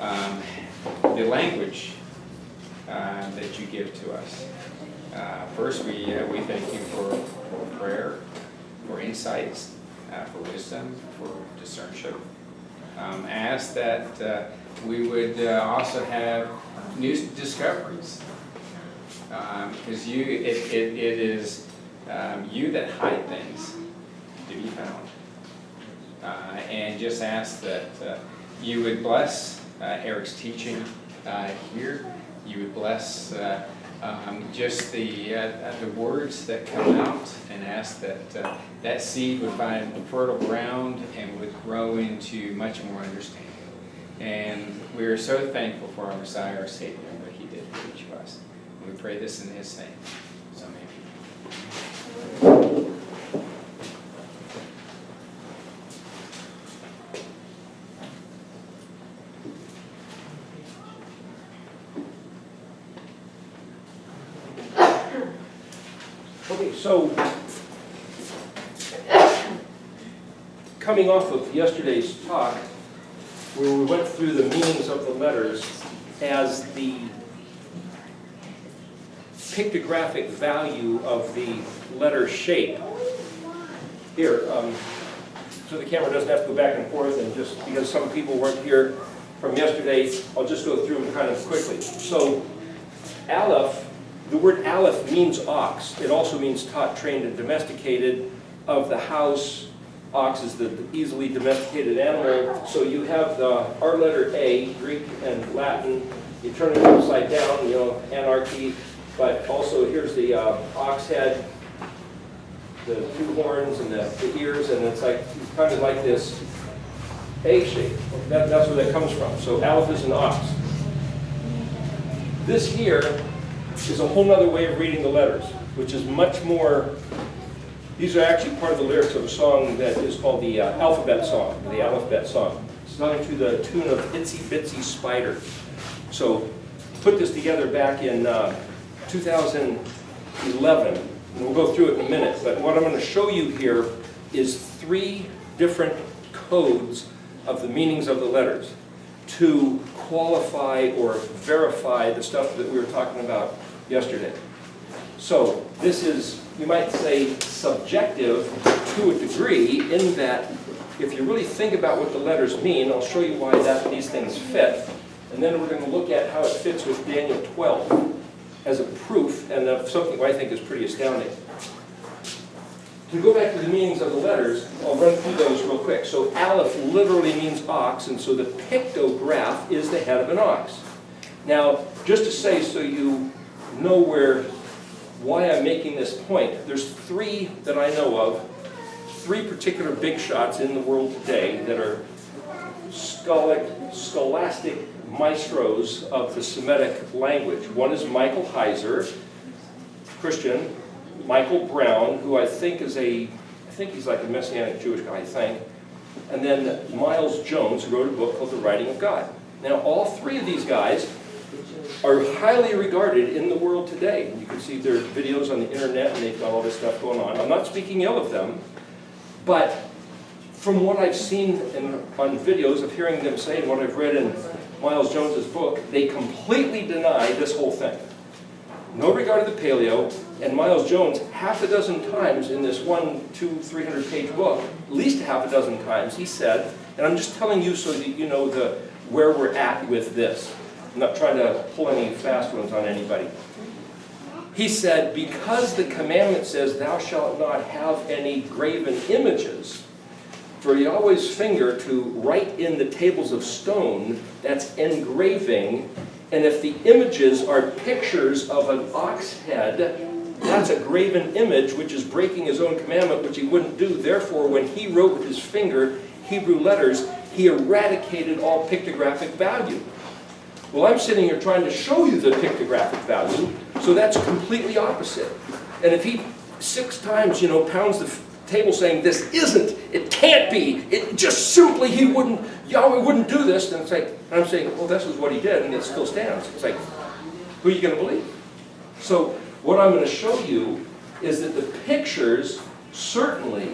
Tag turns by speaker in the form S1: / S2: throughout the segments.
S1: the language that you give to us. First, we thank you for prayer, for insights, for wisdom, for discernship. Ask that we would also have new discoveries, because it is you that hide things to be found. And just ask that you would bless Eric's teaching here. You would bless just the words that come out, and ask that that seed would find fertile ground and would grow into much more understanding. And we are so thankful for our Messiah, our Savior, and what He did for each of us. And we pray this in His name. So may it be.
S2: Okay, so coming off of yesterday's talk, where we went through the meanings of the letters as the pictographic value of the letter shape. Here, so the camera doesn't have to go back and forth, and just because some people weren't here from yesterday, I'll just go through them kind of quickly. So, Aleph. The word aleph means ox. It also means taught, trained, and domesticated. Of the house, ox is the easily domesticated animal. So you have our letter A, Greek and Latin. You turn it upside down, anarchy. But also here's the ox head, the two horns and the ears, and it's kind of like this A shape. That's where that comes from. So aleph is an ox. This here is a whole other way of reading the letters, which is much more. These are actually part of the lyrics of a song that is called the Alphabet Song, the Alphabet Song, sung to the tune of Itsy Bitsy Spider. So, put this together back in 2011, and we'll go through it in a minute. But what I'm going to show you here is 3 different codes of the meanings of the letters to qualify or verify the stuff that we were talking about yesterday. So this is, you might say, subjective to a degree, in that if you really think about what the letters mean, I'll show you why these things fit, and then we're going to look at how it fits with Daniel 12 as a proof, and of something I think is pretty astounding. To go back to the meanings of the letters, I'll run through those real quick. So aleph literally means ox, and so the pictograph is the head of an ox. Now, just to say so you know why I'm making this point, there's 3 that I know of, 3 particular big shots in the world today that are scholastic maestros of the Semitic language. One is Michael Heiser, Christian, Michael Brown, who I think he's like a Messianic Jewish guy, I think, and then Miles Jones, who wrote a book called The Writing of God. Now, all 3 of these guys are highly regarded in the world today. You can see their videos on the internet, and they've got all this stuff going on. I'm not speaking ill of them, but from what I've seen on videos of hearing them say, and what I've read in Miles Jones's book, they completely deny this whole thing. No regard to the paleo, and Miles Jones, half a dozen times in this 300-page book, at least half a dozen times, he said, and I'm just telling you so that you know where we're at with this. I'm not trying to pull any fast ones on anybody. He said, because the commandment says, thou shalt not have any graven images, for Yahweh's finger to write in the tables of stone, that's engraving, and if the images are pictures of an ox head, that's a graven image, which is breaking his own commandment, which he wouldn't do. Therefore, when he wrote with his finger Hebrew letters, he eradicated all pictographic value. Well, I'm sitting here trying to show you the pictographic value, so that's completely opposite. And if he 6 times, pounds the table saying, this isn't, it can't be, it just simply, Yahweh wouldn't do this, and I'm saying, well, this is what he did, and it still stands. It's like, who are you going to believe? So, what I'm going to show you is that the pictures certainly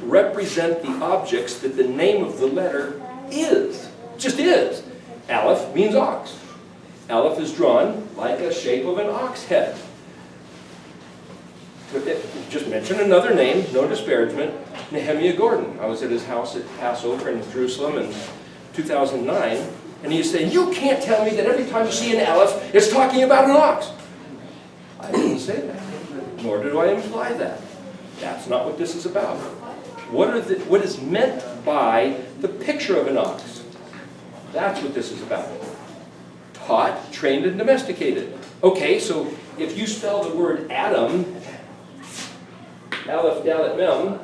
S2: represent the objects that the name of the letter is. Just is. Aleph means ox. Aleph is drawn like a shape of an ox head. Just mention another name, no disparagement, Nehemiah Gordon. I was at his house at Passover in Jerusalem in 2009, and he said, you can't tell me that every time you see an Aleph, it's talking about an ox. I didn't say that, nor do I imply that. That's not what this is about. What is meant by the picture of an ox? That's what this is about. Taught, trained, and domesticated. Okay, so if you spell the word Adam, Aleph, Dalet, Mem,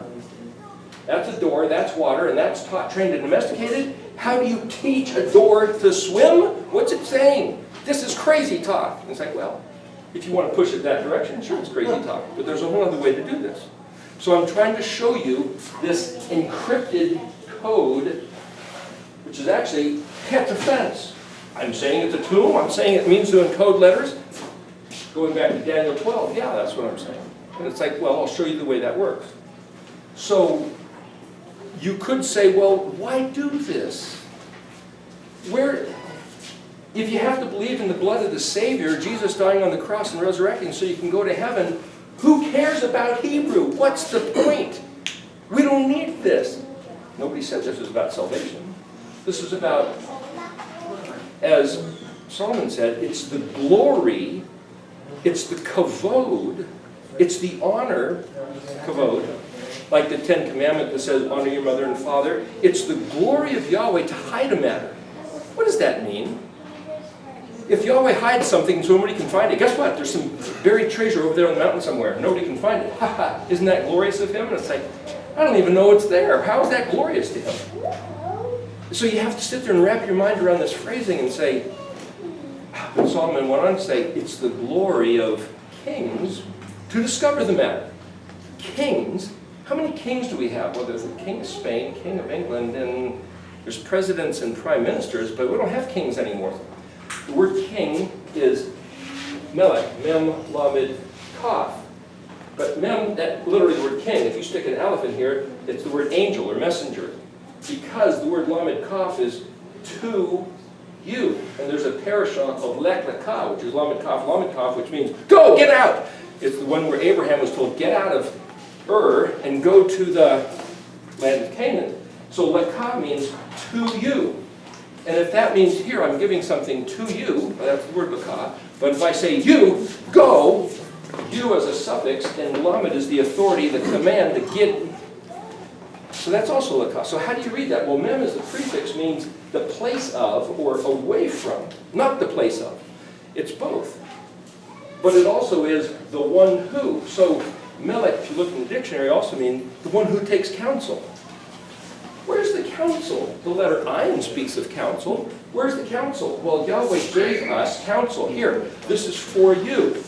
S2: that's a door, that's water, and that's taught, trained, and domesticated. How do you teach a door to swim? What's it saying? This is crazy talk. And it's like, well, if you want to push it that direction, sure, it's crazy talk. But there's a whole other way to do this. So I'm trying to show you this encrypted code, which is actually pet defense. I'm saying it's a tool. I'm saying it means to encode letters. Going back to Daniel 12, yeah, that's what I'm saying. And it's like, well, I'll show you the way that works. So you could say, well, why do this? If you have to believe in the blood of the Savior, Jesus dying on the cross and resurrecting so you can go to heaven, who cares about Hebrew? What's the point? We don't need this. Nobody said this was about salvation. This is about, as Solomon said, it's the glory, it's the kavod, it's the honor, kavod, like the Ten Commandment that says, honor your mother and father. It's the glory of Yahweh to hide a matter. What does that mean? If Yahweh hides something so nobody can find it, guess what? There's some buried treasure over there on the mountain somewhere. Nobody can find it. Ha ha! Isn't that glorious of him? And it's like, I don't even know it's there. How is that glorious to him? So you have to sit there and wrap your mind around this phrasing and say, but Solomon went on to say, it's the glory of kings to discover the matter. Kings? How many kings do we have? Well, there's the king of Spain, king of England, and there's presidents and prime ministers, but we don't have kings anymore. The word king is melech, mem, lamed, kaf. But mem, that literally the word king, if you stick an aleph in here, it's the word angel or messenger. Because the word lamed kaf is to you. And there's a parashah called lech lekah, which is lamed kaf, which means go, get out. It's the one where Abraham was told, get out of Ur and go to the land of Canaan. So lekah means to you. And if that means here, I'm giving something to you, that's the word lekah. But if I say you, go, you as a suffix, and lamed is the authority, the command, the get. So that's also lekah. So how do you read that? Well, mem as the prefix means the place of or away from, not the place of. It's both. But it also is the one who. So melech, if you look in the dictionary, also means the one who takes counsel. Where's the counsel? The letter Ayin speaks of counsel. Where's the counsel? Well, Yahweh gave us counsel. Here, this is for you.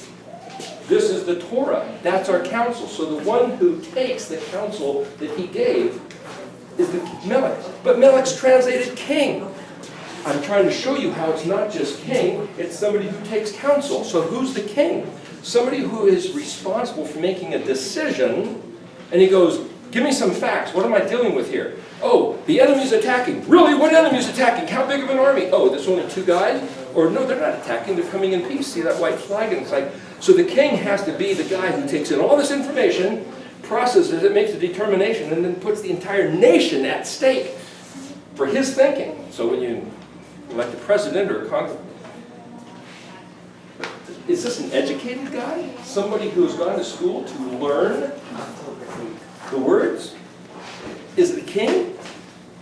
S2: This is the Torah. That's our counsel. So the one who takes the counsel that he gave is the Melech. But Melech's translated king. I'm trying to show you how it's not just king, it's somebody who takes counsel. So who's the king? Somebody who is responsible for making a decision, and he goes, give me some facts. What am I dealing with here? Oh, the enemy's attacking. Really? What enemy's attacking? How big of an army? Oh, there's only 2 guys? Or no, they're not attacking. They're coming in peace. See that white flag? And it's like, so the king has to be the guy who takes in all this information, processes it, makes a determination, and then puts the entire nation at stake for his thinking. So when you elect a president or a congress, is this an educated guy? Somebody who's gone to school to learn the words? Is it a king?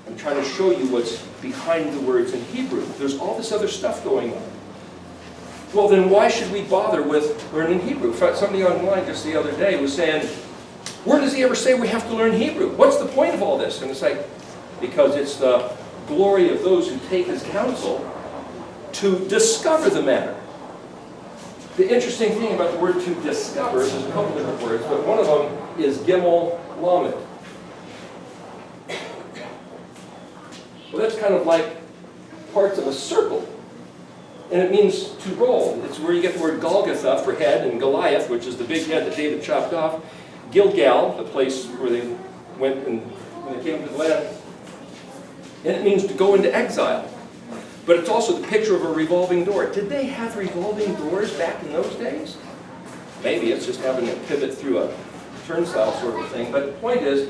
S2: I'm trying to show you what's behind the words in Hebrew. There's all this other stuff going on. Well, then why should we bother with learning Hebrew? Somebody online just the other day was saying, where does he ever say we have to learn Hebrew? What's the point of all this? And it's like, because it's the glory of those who take his counsel to discover the matter. The interesting thing about the word to discover, there's a couple different words, but one of them is gimel lamed. Well, that's kind of like parts of a circle. And it means to roll. It's where you get the word Golgotha for head, and Goliath, which is the big head that David chopped off. Gilgal, the place where they went when they came to the land. And it means to go into exile. but it's also the picture of a revolving door. Did they have revolving doors back in those days? Maybe it's just having a pivot through a turnstile sort of thing, but the point is,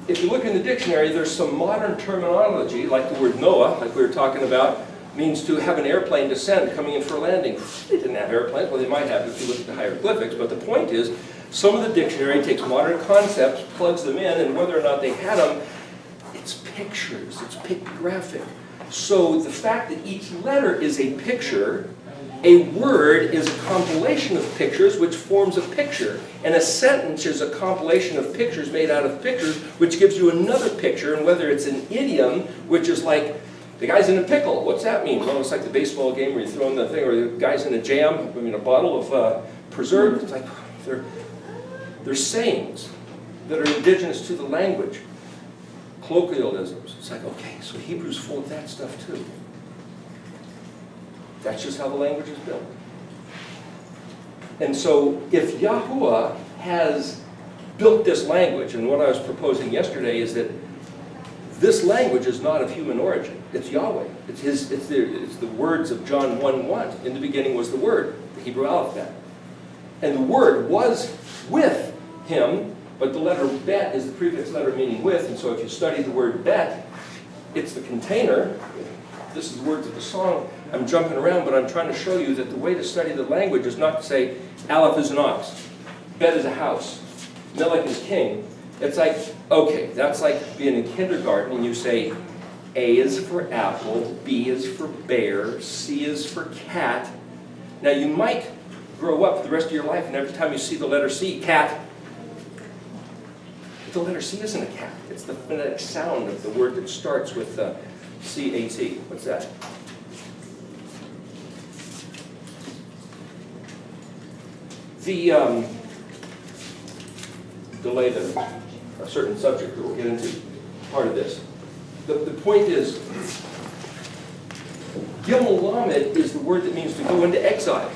S2: if you look in the dictionary, there's some modern terminology, like the word Noah, like we were talking about, means to have an airplane descend coming in for a landing. They didn't have airplanes. Well, they might have if you look at the hieroglyphics, but the point is, some of the dictionary takes modern concepts, plugs them in, and whether or not they had them, it's pictures, it's pictographic. So the fact that each letter is a picture, a word is a compilation of pictures which forms a picture, and a sentence is a compilation of pictures made out of pictures which gives you another picture, and whether it's an idiom, which is like, the guy's in a pickle, what's that mean? Well, it's like the baseball game where you throw in the thing, or the guy's in a jam, I mean a bottle of preserved, it's like, they're sayings that are indigenous to the language. Colloquialisms. It's like, okay, so Hebrew's full of that stuff too. That's just how the language is built. And so if Yahuwah has built this language, and what I was proposing yesterday is that this language is not of human origin. It's Yahweh. It's the words of John 1:1. In the beginning was the Word, the Hebrew alphabet. And the Word was with him, but the letter bet is the prefix letter meaning with, and so if you study the word bet, it's the container. This is the words of the song. I'm jumping around, but I'm trying to show you that the way to study the language is not to say, Aleph is an ox, Bet is a house, Melech is king. It's like, okay, that's like being in kindergarten and you say, A is for apple, B is for bear, C is for cat. Now you might grow up for the rest of your life and every time you see the letter C, cat. But the letter C isn't a cat. It's the phonetic sound of the word that starts with C-A-T. What's that? The delay a certain subject that we'll get into part of this. The point is, Gimel Lamed is the word that means to go into exile.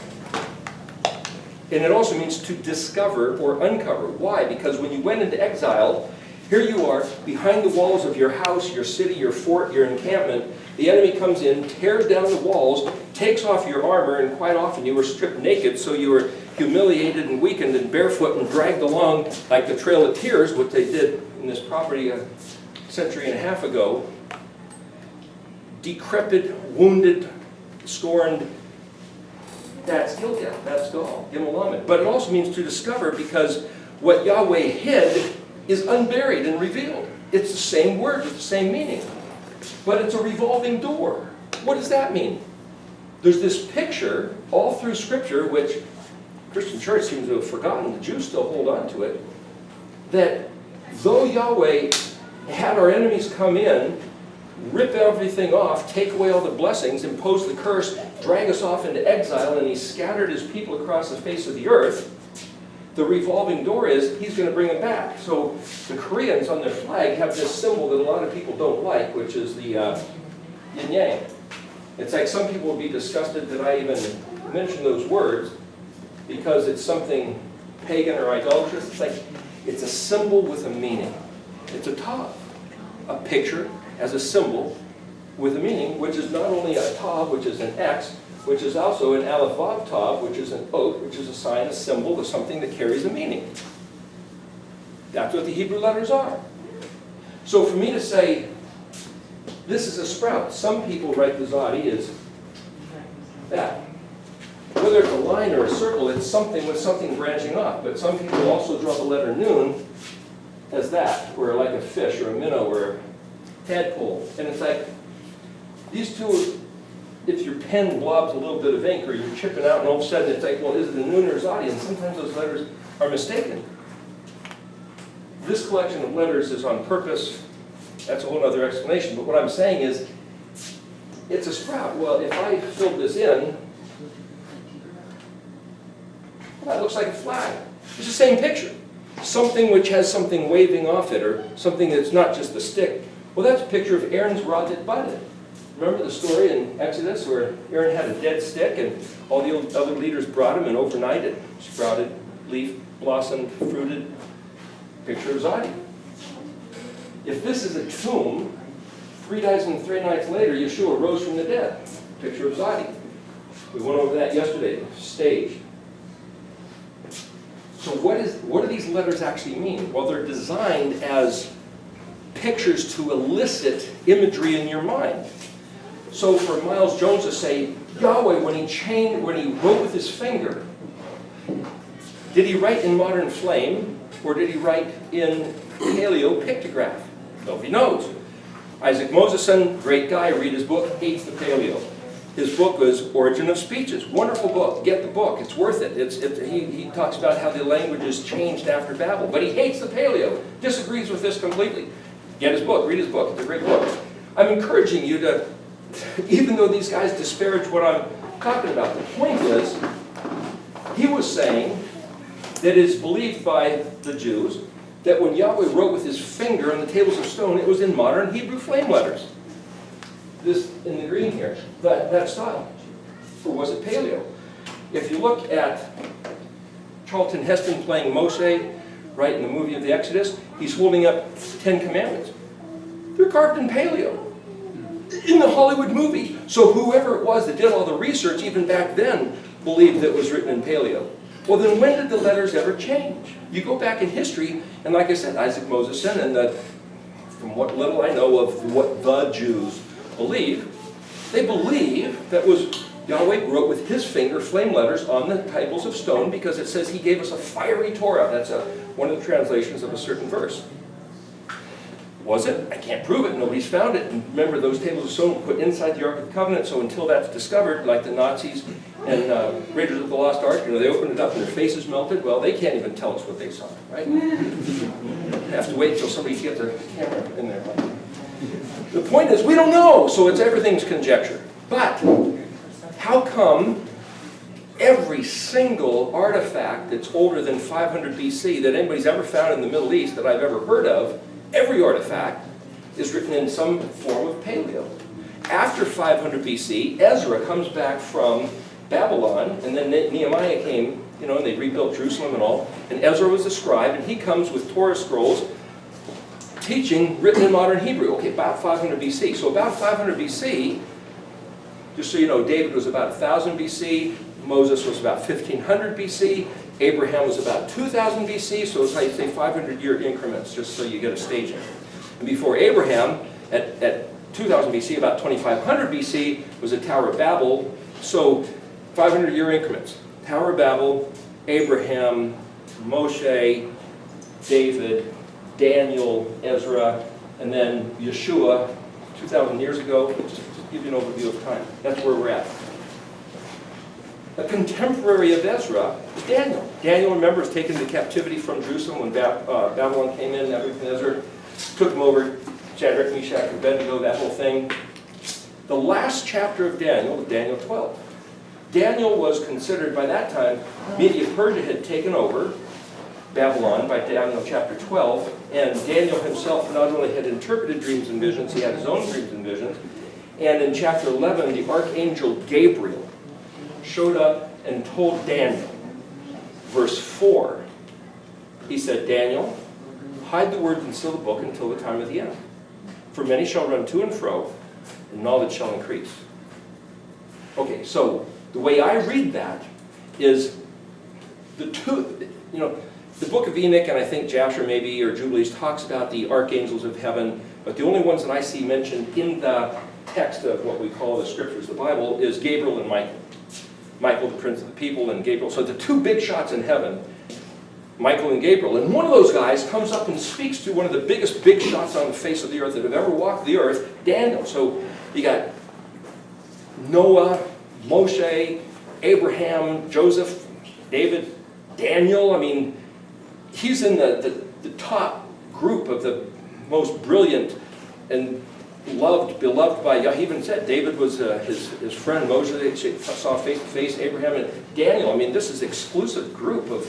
S2: And it also means to discover or uncover. Why? Because when you went into exile, here you are behind the walls of your house, your city, your fort, your encampment. The enemy comes in, tears down the walls, takes off your armor, and quite often you were stripped naked, so you were humiliated and weakened and barefoot and dragged along like the Trail of Tears, what they did in this property a century and a half ago. Decrepit, wounded, scorned. That's Gilgal, that's Gaul, Gimel Lamed. But it also means to discover, because what Yahweh hid is unburied and revealed. It's the same word with the same meaning. But it's a revolving door. What does that mean? There's this picture all through Scripture, which the Christian church seems to have forgotten, the Jews still hold on to it, that though Yahweh had our enemies come in, rip everything off, take away all the blessings, impose the curse, drag us off into exile, and he scattered his people across the face of the earth, the revolving door is he's going to bring them back. So the Koreans on their flag have this symbol that a lot of people don't like, which is the yin-yang. It's like some people will be disgusted that I even mention those words because it's something pagan or idolatrous. It's like, it's a symbol with a meaning. It's a tav, a picture as a symbol with a meaning, which is not only a tav, which is an X, which is also an aleph vav tav, which is an oath, which is a sign, a symbol of something that carries a meaning. That's what the Hebrew letters are. So for me to say, this is a sprout, some people write the Zadi as that. Whether it's a line or a circle, it's something with something branching off. But some people also draw the letter nun as that, or like a fish or a minnow or a tadpole. And it's like, these two, if your pen blobs a little bit of ink or you're chipping out and all of a sudden it's like, well, is it a nun or a Zadi? And sometimes those letters are mistaken. This collection of letters is on purpose. That's a whole other explanation. But what I'm saying is, it's a sprout. Well, if I filled this in, well, that looks like a flag. It's the same picture. Something which has something waving off it, or something that's not just a stick. Well, that's a picture of Aaron's rod that budded. Remember the story in Exodus where Aaron had a dead stick and all the other leaders brought him and overnight it sprouted, leaf, blossomed, fruited. Picture of Zadi. If this is a tomb, 3 days and 3 nights later, Yeshua rose from the dead. Picture of Zadi. We went over that yesterday, stage. So what do these letters actually mean? Well, they're designed as pictures to elicit imagery in your mind. So for Miles Jones to say, Yahweh, when he wrote with his finger, did he write in modern flame, or did he write in paleo pictograph? Nobody knows. Isaac Moseson, great guy, read his book, hates the paleo. His book was Origin of Speeches. Wonderful book. Get the book. It's worth it. He talks about how the languages changed after Babel. But he hates the paleo. Disagrees with this completely. Get his book. Read his book. It's a great book. I'm encouraging you to, even though these guys disparage what I'm talking about, the point is, he was saying that it is believed by the Jews that when Yahweh wrote with his finger on the tables of stone, it was in modern Hebrew flame letters. This in the green here, that style. Or was it paleo? If you look at Charlton Heston playing Moshe, right, in the movie of the Exodus, he's holding up 10 Commandments. They're carved in paleo. In the Hollywood movie. So whoever it was that did all the research, even back then, believed that it was written in paleo. Well, then when did the letters ever change? You go back in history, and like I said, Isaac Moseson, and from what little I know of what the Jews believe, they believe that was Yahweh wrote with his finger flame letters on the tables of stone because it says he gave us a fiery Torah. That's one of the translations of a certain verse. Was it? I can't prove it. Nobody's found it. And remember, those tables of stone were put inside the Ark of the Covenant, so until that's discovered, like the Nazis and Raiders of the Lost Ark, they opened it up and their faces melted. Well, they can't even tell us what they saw, right? You have to wait until somebody gets a camera in there. The point is, we don't know, so everything's conjecture. But how come every single artifact that's older than 500 BC that anybody's ever found in the Middle East that I've ever heard of, every artifact is written in some form of paleo? After 500 BC, Ezra comes back from Babylon, and then Nehemiah came, and they rebuilt Jerusalem and all, and Ezra was the scribe, and he comes with Torah scrolls, teaching written in modern Hebrew. Okay, about 500 BC. So about 500 BC, just so you know, David was about 1000 BC, Moses was about 1500 BC, Abraham was about 2000 BC, so it's like, say, 500-year increments, just so you get a staging. And before Abraham, at 2000 BC, about 2500 BC, was the Tower of Babel, so 500-year increments. Tower of Babel, Abraham, Moshe, David, Daniel, Ezra, and then Yeshua, 2,000 years ago. Just to give you an overview of time. That's where we're at. A contemporary of Ezra is Daniel. Daniel, remember, is taken into captivity from Jerusalem when Babylon came in. Nebuchadnezzar took him over, Shadrach, Meshach, and Abednego, that whole thing. The last chapter of Daniel, Daniel 12. Daniel was considered, by that time, Media-Persia had taken over Babylon by Daniel chapter 12, and Daniel himself not only had interpreted dreams and visions, he had his own dreams and visions, and in chapter 11, the archangel Gabriel showed up and told Daniel, verse 4, he said, Daniel, hide the words and seal the book until the time of the end. For many shall run to and fro, and knowledge shall increase. Okay, so the way I read that is the book of Enoch, and I think Jasher maybe, or Jubilees, talks about the archangels of heaven, but the only ones that I see mentioned in the text of what we call the scriptures, the Bible, is Gabriel and Michael. Michael, the prince of the people, and Gabriel. So the two big shots in heaven, Michael and Gabriel. And one of those guys comes up and speaks to one of the biggest big shots on the face of the earth that have ever walked the earth, Daniel. So you got Noah, Moshe, Abraham, Joseph, David, Daniel. I mean, he's in the top group of the most brilliant and beloved by Yahweh. He even said David was his friend Moses, saw face to face, Abraham and Daniel. I mean, this is an exclusive group of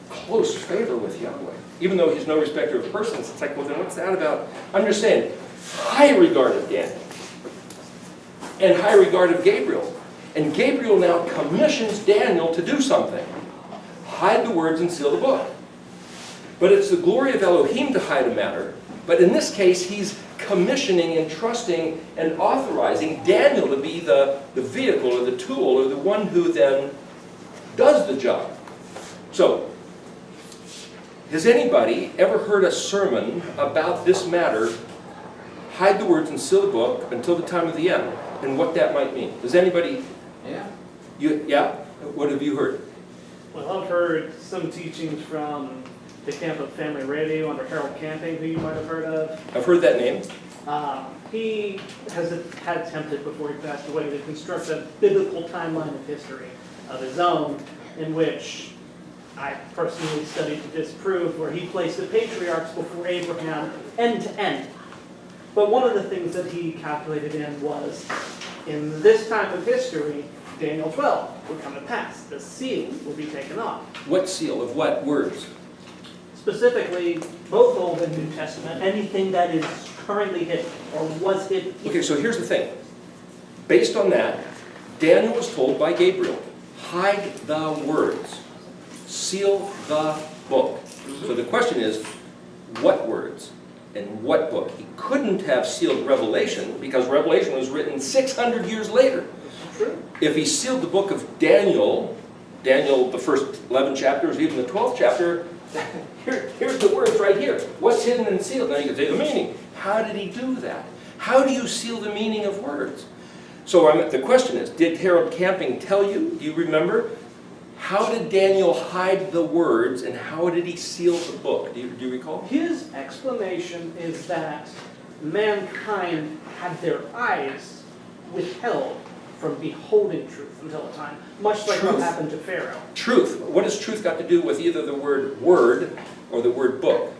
S2: close favor with Yahweh. Even though he's no respecter of persons, it's like, well, then what's that about? I'm just saying, high regard of Daniel and high regard of Gabriel. And Gabriel now commissions Daniel to do something. Hide the words and seal the book. But it's the glory of Elohim to hide a matter. But in this case, he's commissioning and trusting and authorizing Daniel to be the vehicle or the tool or the one who then does the job. So, has anybody ever heard a sermon about this matter, hide the words and seal the book until the time of the end, and what that might mean? Does anybody?
S1: Yeah.
S2: Yeah? What have you heard?
S3: Well, I've heard some teachings from the Camp of Family Radio under Harold Camping, who you might have heard of.
S2: I've heard that name.
S3: He had attempted before he passed away to construct a biblical timeline of history of his own, in which I personally studied to disprove, where he placed the patriarchs before Abraham end to end. But one of the things that he calculated in was, in this time of history, Daniel 12 would come to pass. The seal will be taken off.
S2: What seal of what words?
S3: Specifically, both Old and New Testament, anything that is currently hidden or was hidden.
S2: Okay, so here's the thing. Based on that, Daniel was told by Gabriel, hide the words, seal the book. So the question is, what words and what book? He couldn't have sealed Revelation because Revelation was written 600 years later.
S3: True.
S2: If he sealed the book of Daniel, the first 11 chapters, even the 12th chapter, here's the words right here. What's hidden and sealed? Now you can say the meaning. How did he do that? How do you seal the meaning of words? So the question is, did Harold Camping tell you? Do you remember? How did Daniel hide the words and how did he seal the book? Do you recall?
S3: His explanation is that mankind had their eyes withheld from beholding truth until a time, much like what happened to Pharaoh.
S2: Truth. What has truth got to do with either the word word or the word book?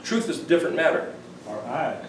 S2: Truth is a different matter.
S4: Or eyes.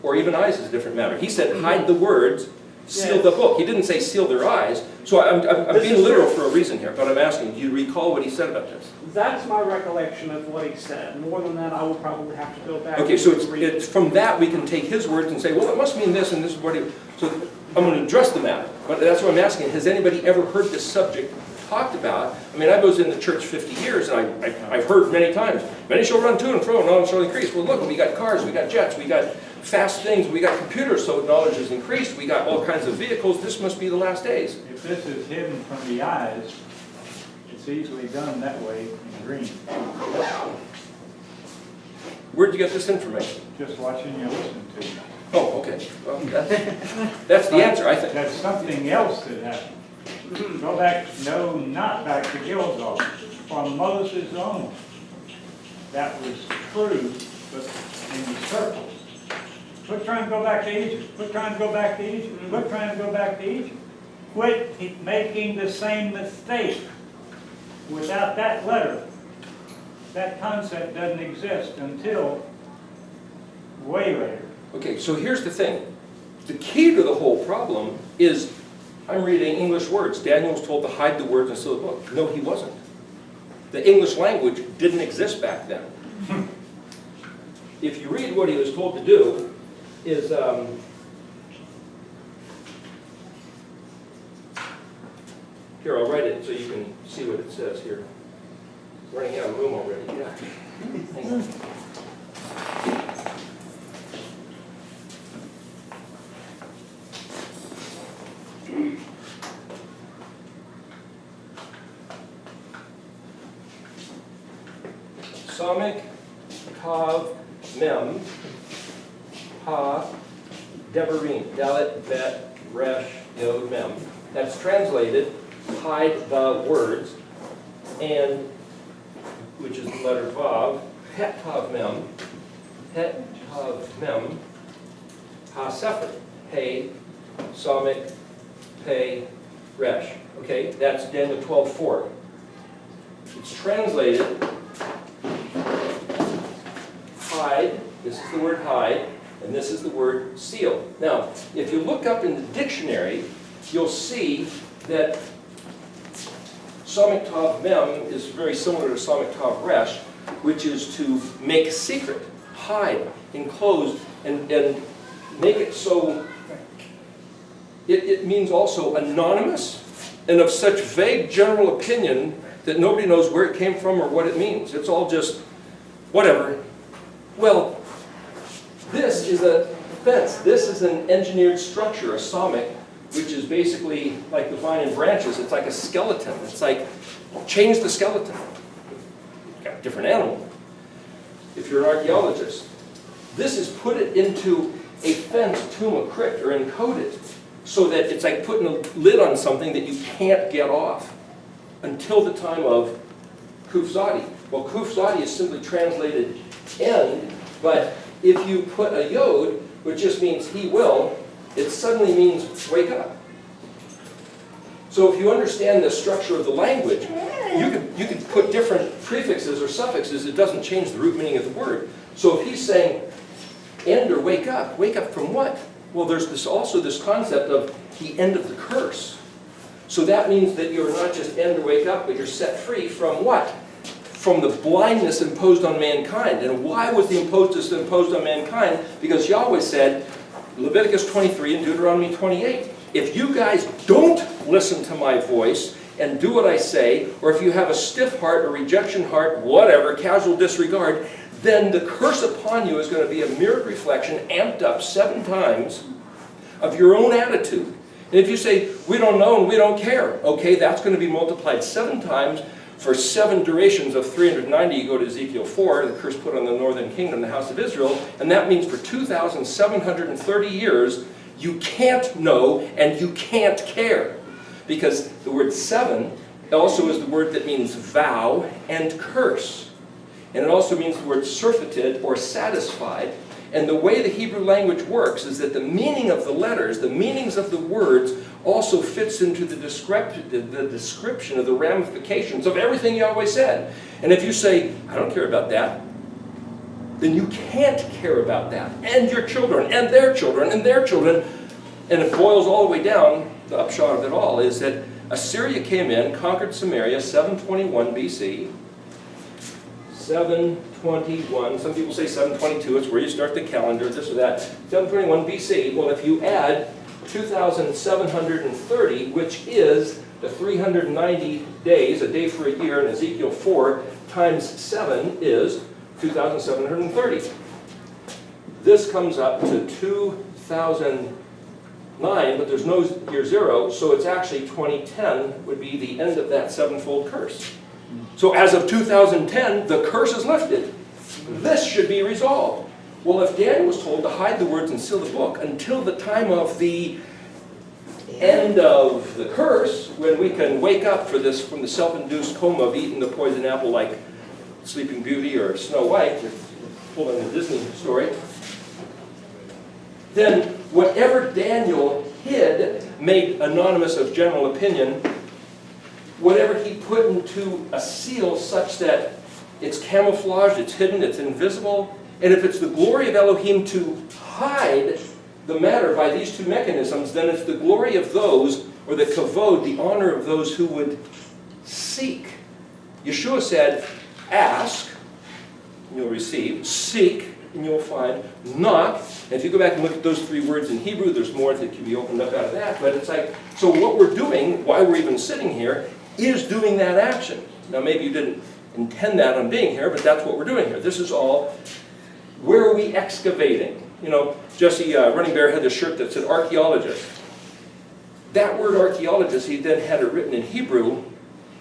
S2: Or even eyes is a different matter. He said hide the words, seal the book. He didn't say seal their eyes. So I'm being literal for a reason here, but I'm asking, do you recall what he said about this?
S3: That's my recollection of what he said. More than that, I will probably have to go back.
S2: Okay, so it's from that we can take his words and say, well, it must mean this and this is what he... So I'm going to address the matter, but that's what I'm asking. Has anybody ever heard this subject talked about? I mean, I was in the church 50 years, and I've heard many times, many shall run to and fro, and knowledge shall increase. Well, look, we got cars, we got jets, we got fast things, we got computers, so knowledge has increased. We got all kinds of vehicles. This must be the last days.
S4: If this is hidden from the eyes, it's easily done that way in green.
S2: Where'd you get this information?
S4: Just watching you listen to you.
S2: Oh, okay. Well, that's the answer, I think.
S4: That's something else that happened. Go back, no, not back to Gilgal, from Moses' own. That was true, but in the circles. Quit trying to go back to Egypt. Quit trying to go back to Egypt. Quit trying to go back to Egypt. Quit making the same mistake. Without that letter, that concept doesn't exist until way later.
S2: Okay, so here's the thing. The key to the whole problem is, I'm reading English words. Daniel was told to hide the words and seal the book. No, he wasn't. The English language didn't exist back then. If you read what he was told to do, is here, I'll write it so you can see what it says here. Running out of room already. Yeah. Hang on. Samik, Kav, Mem, Ha, Devarim, Dalet, Bet, Resh, Yod, Mem. That's translated, hide the words, and, which is the letter Vav, Het Tav Mem, Het Tav Mem, Ha Sefer, Hey, Samik, Pei, Resh. Okay, that's Daniel 12:4. It's translated, hide, this is the word hide, and this is the word seal. Now, if you look up in the dictionary, you'll see that Samik Tav Mem is very similar to Samik Tav Resh, which is to make secret, hide, enclose, and make it so, it means also anonymous and of such vague general opinion that nobody knows where it came from or what it means. It's all just whatever. Well, this is a fence. This is an engineered structure, a somic, which is basically like the vine and branches. It's like a skeleton. It's like, change the skeleton. You've got a different animal. If you're an archaeologist, this is put it into a fence, tomb, a crypt, or encode it, so that it's like putting a lid on something that you can't get off until the time of Kufzadi. Well, Kufzadi is simply translated end, but if you put a yod, which just means he will, it suddenly means wake up. So if you understand the structure of the language, you can put different prefixes or suffixes. It doesn't change the root meaning of the word. So if he's saying end or wake up from what? Well, there's also this concept of the end of the curse. So that means that you're not just end or wake up, but you're set free from what? From the blindness imposed on mankind. And why was the imposed on mankind? Because Yahweh said, Leviticus 23 and Deuteronomy 28, if you guys don't listen to my voice and do what I say, or if you have a stiff heart, a rejection heart, whatever, casual disregard, then the curse upon you is going to be a mirrored reflection, amped up 7 times, of your own attitude. And if you say, we don't know and we don't care, okay, that's going to be multiplied 7 times for 7 durations of 390. You go to Ezekiel 4, the curse put on the northern kingdom, the house of Israel, and that means for 2,730 years, you can't know and you can't care. Because the word 7 also is the word that means vow and curse. And it also means the word surfeited or satisfied. And the way the Hebrew language works is that the meaning of the letters, the meanings of the words, also fits into the description of the ramifications of everything Yahweh said. And if you say, I don't care about that, then you can't care about that. And your children, and their children, and their children. And it boils all the way down, the upshot of it all, is that Assyria came in, conquered Samaria, 721 BC. 721, some people say 722, it's where you start the calendar, this or that. 721 BC, well, if you add 2,730, which is the 390 days, a day for a year in Ezekiel 4, times 7 is 2,730. This comes up to 2009, but there's no year 0, so it's actually 2010 would be the end of that 7-fold curse. So as of 2010, the curse is lifted. This should be resolved. Well, if Daniel was told to hide the words and seal the book until the time of the end of the curse, when we can wake up for this from the self-induced coma of eating the poison apple like Sleeping Beauty or Snow White, pulling the Disney story, then whatever Daniel hid, made anonymous of general opinion, whatever he put into a seal such that it's camouflaged, it's hidden, it's invisible, and if it's the glory of Elohim to hide the matter by these 2 mechanisms, then it's the glory of those, or the kavod, the honor of those who would seek. Yeshua said, ask, and you'll receive, seek, and you'll find, knock. And if you go back and look at those 3 words in Hebrew, there's more that can be opened up out of that, but it's like, so what we're doing, why we're even sitting here, is doing that action. Now maybe you didn't intend that on being here, but that's what we're doing here. This is all, where are we excavating? You know, Jesse Running Bear had this shirt that said archaeologist. That word archaeologist, he then had it written in Hebrew,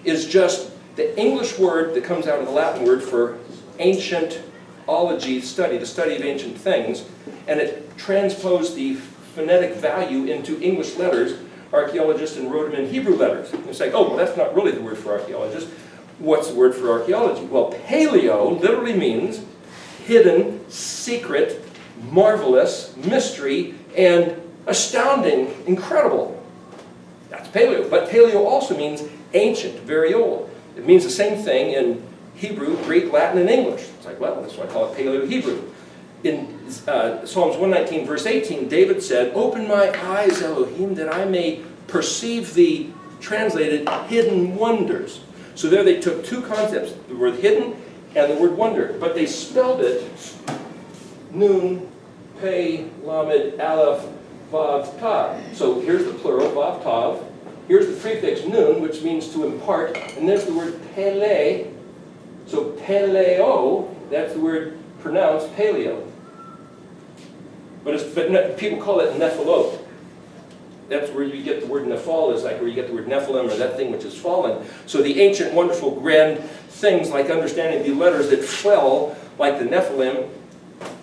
S2: is just the English word that comes out of the Latin word for ancient ology study, the study of ancient things, and it transposed the phonetic value into English letters, archaeologist, and wrote them in Hebrew letters. And it's like, oh, well, that's not really the word for archaeologist. What's the word for archaeology? Well, paleo literally means hidden, secret, marvelous, mystery, and astounding, incredible. That's paleo. But paleo also means ancient, very old. It means the same thing in Hebrew, Greek, Latin, and English. It's like, well, that's why I call it Paleo-Hebrew. In Psalms 119, verse 18, David said, open my eyes, Elohim, that I may perceive the, translated, hidden wonders. So there they took 2 concepts, the word hidden and the word wonder, but they spelled it Nun, Pei, Lamed, Aleph, Vav, Tav. So here's the plural, Vav, Tav. Here's the prefix Nun, which means to impart, and there's the word Pele. So Peleo, that's the word pronounced paleo. People call it Nephilim. That's where you get the word Nephal, is like where you get the word Nephilim, or that thing which is fallen. So the ancient, wonderful, grand things like understanding the letters that fell like the Nephilim,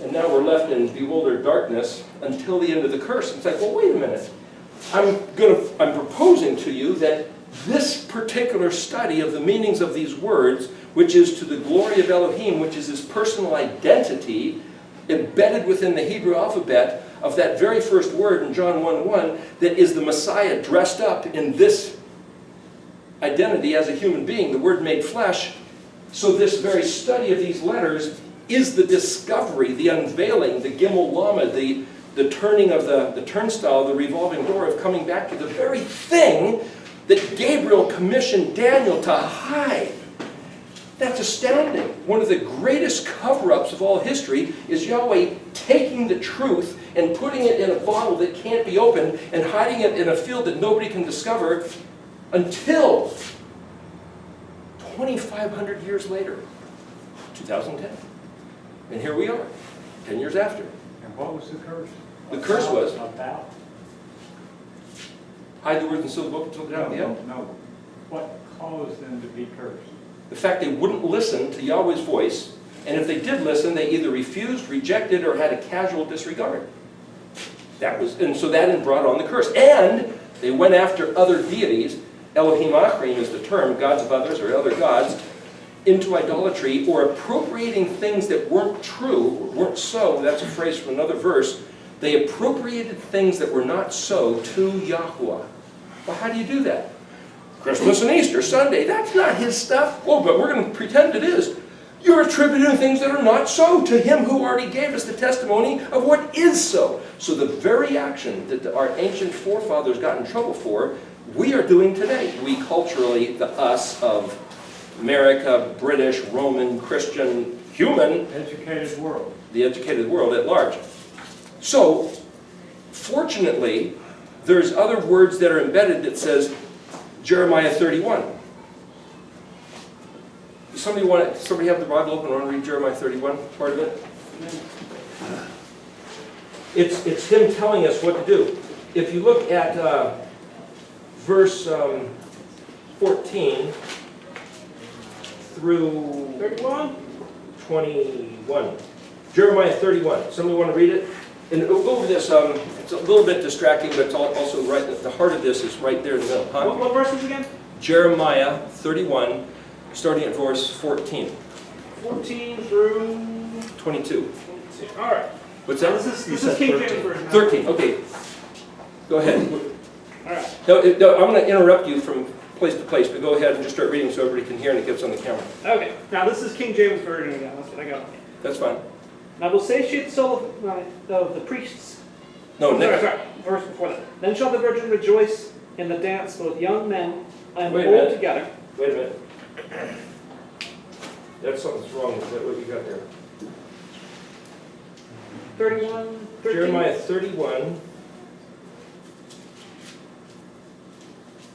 S2: and now we're left in bewildered darkness until the end of the curse. It's like, well, wait a minute. I'm proposing to you that this particular study of the meanings of these words, which is to the glory of Elohim, which is his personal identity, embedded within the Hebrew alphabet of that very first word in John 1:1, that is the Messiah dressed up in this identity as a human being, the Word made flesh. So this very study of these letters is the discovery, the unveiling, the Gimel Lama, the turning of the turnstile, the revolving door of coming back to the very thing that Gabriel commissioned Daniel to hide. That's astounding. One of the greatest cover-ups of all history is Yahweh taking the truth and putting it in a bottle that can't be opened and hiding it in a field that nobody can discover until 2,500 years later, 2010. And here we are, 10 years after.
S4: And what was the curse?
S2: The curse was,
S4: About?
S2: hide the words in the seal of the book until the time of the end.
S4: No. What caused them to be cursed?
S2: The fact they wouldn't listen to Yahweh's voice, and if they did listen, they either refused, rejected, or had a casual disregard. And so that brought on the curse. And they went after other deities, Elohim Achrim is the term, gods of others or other gods, into idolatry, or appropriating things that weren't true, weren't so, that's a phrase from another verse. They appropriated things that were not so to Yahuwah. Well, how do you do that? Christmas and Easter, Sunday, that's not his stuff. Oh, but we're going to pretend it is. You're attributing things that are not so to him who already gave us the testimony of what is so. So the very action that our ancient forefathers got in trouble for, we are doing today. We culturally, the us of America, British, Roman, Christian, human.
S4: Educated world.
S2: The educated world at large. So, fortunately, there's other words that are embedded that says, Jeremiah 31. Somebody have the Bible open? Want to read Jeremiah 31, part of it? It's him telling us what to do. If you look at verse 14 through 21. Jeremiah 31. Somebody want to read it? And we'll go over this. It's a little bit distracting, but it's also right. The heart of this is right there in the middle. Huh?
S3: What verses again?
S2: Jeremiah 31, starting at verse 14.
S3: 14 through
S2: 22.
S3: All right.
S2: What's that?
S3: This is King James Version.
S2: 13. Okay. Go ahead.
S3: All right.
S2: No, I'm going to interrupt you from place to place, but go ahead and just start reading so everybody can hear and it gets on the camera.
S3: Okay. Now this is King James Version again. That's what I got.
S2: That's fine.
S3: Now will say the soul of the priests.
S2: No, next.
S3: Sorry, verse before that. Then shall the virgin rejoice in the dance, both young men and
S2: Wait a
S3: old
S2: minute.
S3: together.
S2: Wait a minute. That's something's wrong with that, what you got there.
S3: 31, 13.
S2: Jeremiah 31,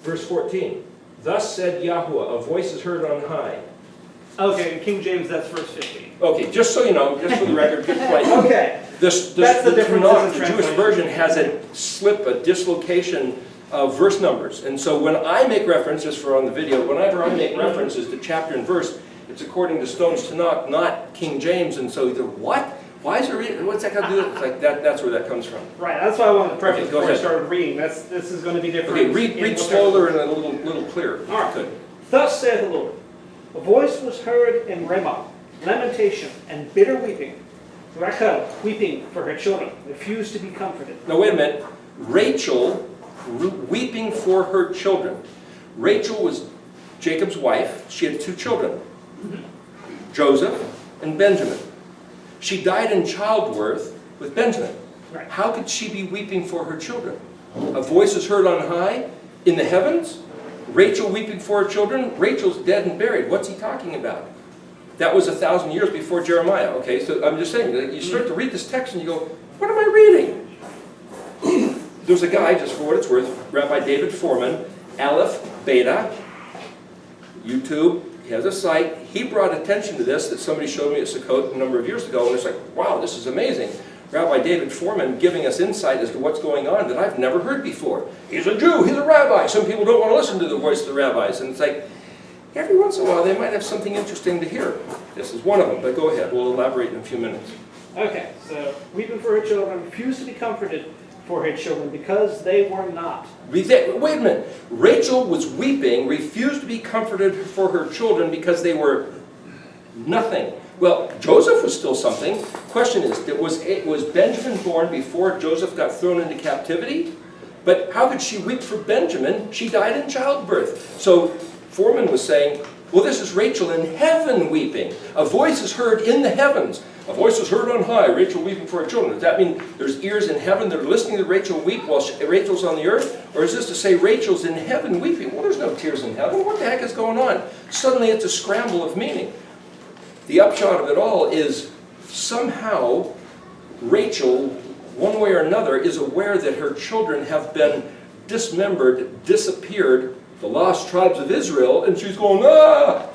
S2: verse 14. Thus said Yahuwah, a voice is heard on high.
S3: Okay, in King James that's verse 15.
S2: Okay, just so you know, just for the record, good point.
S3: Okay.
S2: That's
S3: the difference
S2: Tanakh,
S3: in
S2: the Jewish
S3: translation.
S2: version has a dislocation of verse numbers. And so when I make references for on the video, whenever I make references to chapter and verse, it's according to Stone's Tanakh, not King James. And so either what? Why is it? What's that got to do with it? It's like that's where that comes from.
S3: Right, that's why I wanted to preface
S2: Okay, go
S3: before I
S2: ahead.
S3: started reading. This is going to be different.
S2: Okay, read
S3: in
S2: slower and a little clearer.
S3: All right.
S2: Good.
S3: Thus saith the Lord, a voice was heard in Ramah, lamentation and bitter weeping. Rachel, weeping for her children, refused to be comforted.
S2: Now wait a minute. Rachel weeping for her children. Rachel was Jacob's wife. She had 2 children, Joseph and Benjamin. She died in childbirth with Benjamin.
S3: Right.
S2: How could she be weeping for her children? A voice is heard on high in the heavens. Rachel weeping for her children. Rachel's dead and buried. What's he talking about? That was 1,000 years before Jeremiah. Okay, so I'm just saying, you start to read this text and you go, what am I reading? There's a guy, just for what it's worth, Rabbi David Foreman, Aleph Beta, YouTube. He has a site. He brought attention to this that somebody showed me at Sukkot a number of years ago, and it's like, wow, this is amazing. Rabbi David Foreman giving us insight as to what's going on that I've never heard before. He's a Jew, he's a rabbi. Some people don't want to listen to the voice of the rabbis. And it's like, every once in a while they might have something interesting to hear. This is one of them, but go ahead. We'll elaborate in a few minutes.
S3: Okay, so weeping for her children, refused to be comforted for her children because they were not.
S2: Wait a minute. Rachel was weeping, refused to be comforted for her children because they were nothing. Well, Joseph was still something. Question is, was Benjamin born before Joseph got thrown into captivity? But how could she weep for Benjamin? She died in childbirth. So Foreman was saying, well, this is Rachel in heaven weeping. A voice is heard in the heavens. A voice is heard on high, Rachel weeping for her children. Does that mean there's ears in heaven that are listening to Rachel weep while Rachel's on the earth? Or is this to say Rachel's in heaven weeping? Well, there's no tears in heaven. What the heck is going on? Suddenly it's a scramble of meaning. The upshot of it all is somehow Rachel, one way or another, is aware that her children have been dismembered, disappeared, the lost tribes of Israel, and she's going, ah!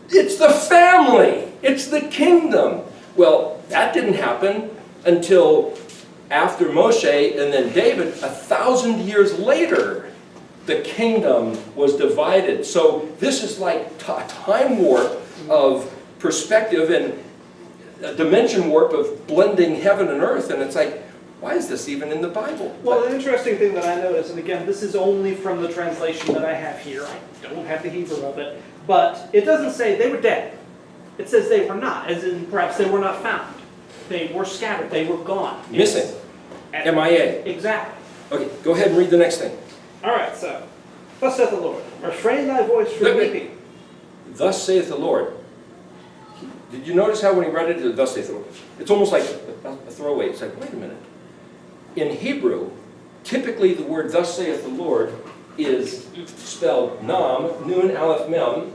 S2: It's the family! It's the kingdom! Well, that didn't happen until after Moshe and then David, 1,000 years later, the kingdom was divided. So this is like a time warp of perspective and a dimension warp of blending heaven and earth, and it's like, why is this even in the Bible?
S3: Well, the interesting thing that I noticed, and again, this is only from the translation that I have here. I don't have the Hebrew of it, but it doesn't say they were dead. It says they were not, as in perhaps they were not found. They were scattered. They were gone.
S2: Missing. MIA.
S3: Exactly.
S2: Okay, go ahead and read the next thing.
S3: All right, so, thus saith the Lord, refrain thy voice from weeping.
S2: Thus saith the Lord. Did you notice how when he read it, thus saith the Lord? It's almost like a throwaway. It's like, wait a minute. In Hebrew, typically the word thus saith the Lord is spelled Nam, Nun, Aleph, Mem,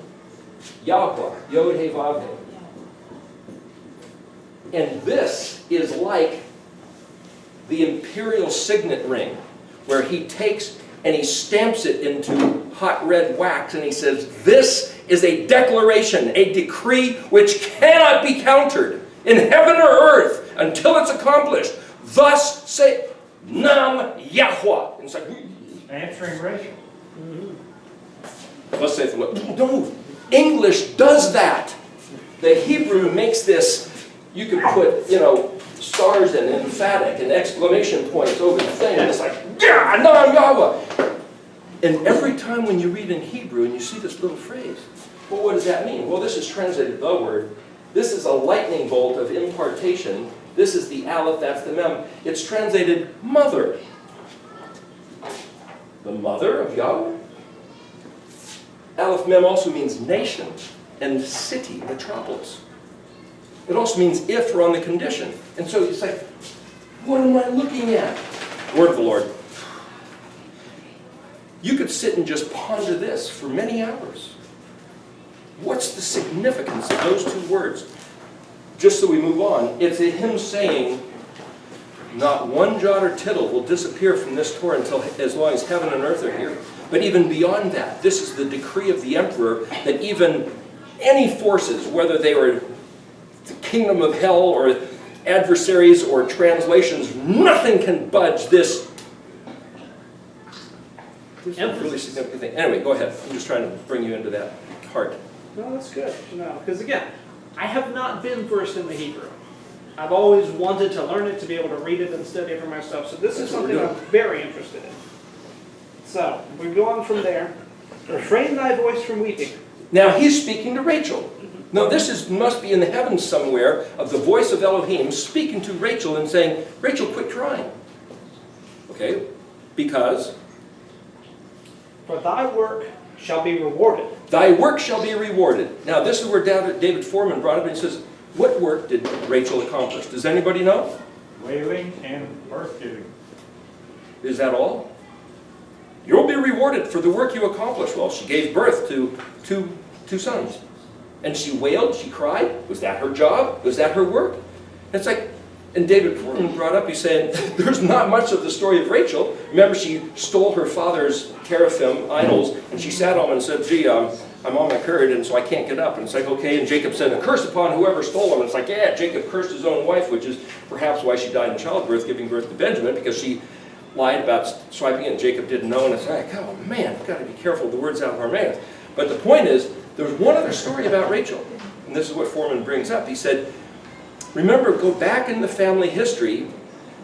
S2: Yahweh, Yod, He, Vav, He. And this is like the imperial signet ring, where he takes and he stamps it into hot red wax, and he says, this is a declaration, a decree which cannot be countered in heaven or earth until it's accomplished. Thus say, Nam Yahweh. And it's like,
S4: Answering Rachel.
S2: thus saith the Lord. Don't move. English does that. The Hebrew makes this, you could put, stars and emphatic and exclamation points over the thing, and it's like, yeah, Nam Yahweh. And every time when you read in Hebrew and you see this little phrase, well, what does that mean? Well, this is translated the word. This is a lightning bolt of impartation. This is the Aleph, that's the Mem. It's translated mother. The mother of Yahweh? Aleph Mem also means nation and city, metropolis. It also means if or on the condition. And so it's like, what am I looking at? Word of the Lord. You could sit and just ponder this for many hours. What's the significance of those two words? Just so we move on, it's him saying, not one jot or tittle will disappear from this Torah until as long as heaven and earth are here. But even beyond that, this is the decree of the emperor that even any forces, whether they were the kingdom of hell or adversaries or translations, nothing can budge this. This is a really significant thing. Anyway, go ahead. I'm just trying to bring you into that heart.
S3: No, that's good. Because again, I have not been versed in the Hebrew. I've always wanted to learn it, to be able to read it and study it for myself. So this is something I'm very interested in. So, we go on from there. Refrain thy voice from weeping.
S2: Now he's speaking to Rachel. Now this must be in the heavens somewhere of the voice of Elohim speaking to Rachel and saying, Rachel, quit crying. Okay? Because?
S3: For thy work shall be rewarded.
S2: Thy work shall be rewarded. Now this is where David Foreman brought up and he says, what work did Rachel accomplish? Does anybody know?
S4: Wailing and birth giving.
S2: Is that all? You'll be rewarded for the work you accomplished. Well, she gave birth to two sons. And she wailed, she cried. Was that her job? Was that her work? It's like, and David Foreman brought up, he's saying, there's not much of the story of Rachel. Remember, she stole her father's teraphim, idols, and she sat on them and said, gee, I'm on my period, and so I can't get up. And it's like, okay, and Jacob said, a curse upon whoever stole him. And it's like, yeah, Jacob cursed his own wife, which is perhaps why she died in childbirth, giving birth to Benjamin, because she lied about swiping it, and Jacob didn't know. And it's like, oh man, we've got to be careful of the words out of our mouths. But the point is, there's one other story about Rachel, and this is what Foreman brings up. He said, remember, go back in the family history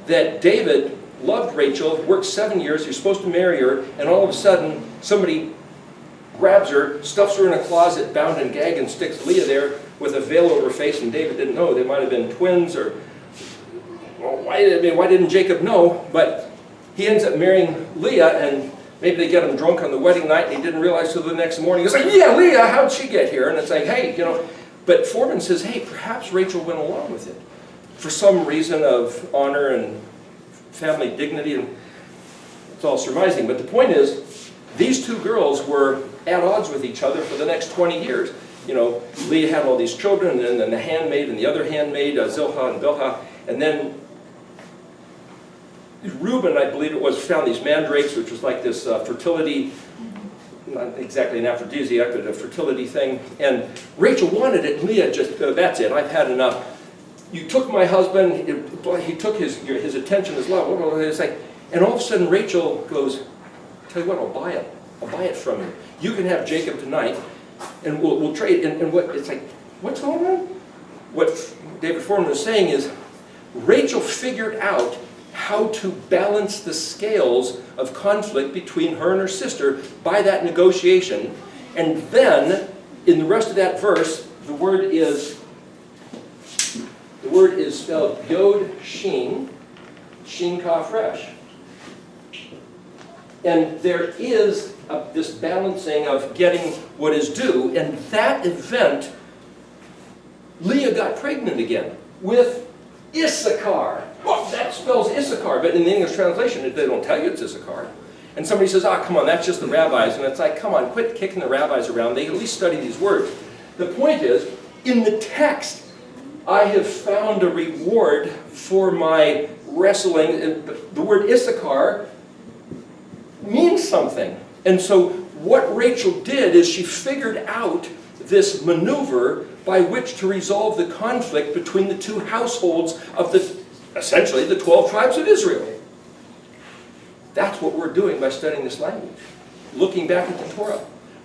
S2: that David loved Rachel, worked 7 years, he was supposed to marry her, and all of a sudden, somebody grabs her, stuffs her in a closet, bound and gagged, and sticks Leah there with a veil over her face, and David didn't know. They might have been twins, or well, why didn't Jacob know? But he ends up marrying Leah, and maybe they get him drunk on the wedding night, and he didn't realize till the next morning. He's like, yeah, Leah, how'd she get here? And it's like, hey, you know. But Foreman says, hey, perhaps Rachel went along with it for some reason of honor and family dignity, and it's all surmising. But the point is, these two girls were at odds with each other for the next 20 years. You know, Leah had all these children, and then the handmaid and the other handmaid, Zilpah and Bilhah, and then Reuben, I believe it was, found these mandrakes, which was like this fertility, not exactly an aphrodisiac, but a fertility thing. And Rachel wanted it, and Leah just, that's it, I've had enough. You took my husband, he took his attention, his love. It's like, and all of a sudden Rachel goes, tell you what, I'll buy it. I'll buy it from you. You can have Jacob tonight, and we'll trade. And what it's like, what's going on? What David Foreman was saying is, Rachel figured out how to balance the scales of conflict between her and her sister by that negotiation. And then, in the rest of that verse, the word is spelled Yod Shin, Shin Kaf Resh. And there is this balancing of getting what is due, and that event, Leah got pregnant again with Issachar. Well, that spells Issachar, but in the English translation, they don't tell you it's Issachar. And somebody says, come on, that's just the rabbis. And it's like, come on, quit kicking the rabbis around. They at least study these words. The point is, in the text, I have found a reward for my wrestling. The word Issachar means something. And so what Rachel did is she figured out this maneuver by which to resolve the conflict between the two households of essentially the 12 tribes of Israel. That's what we're doing by studying this language. Looking back at the Torah.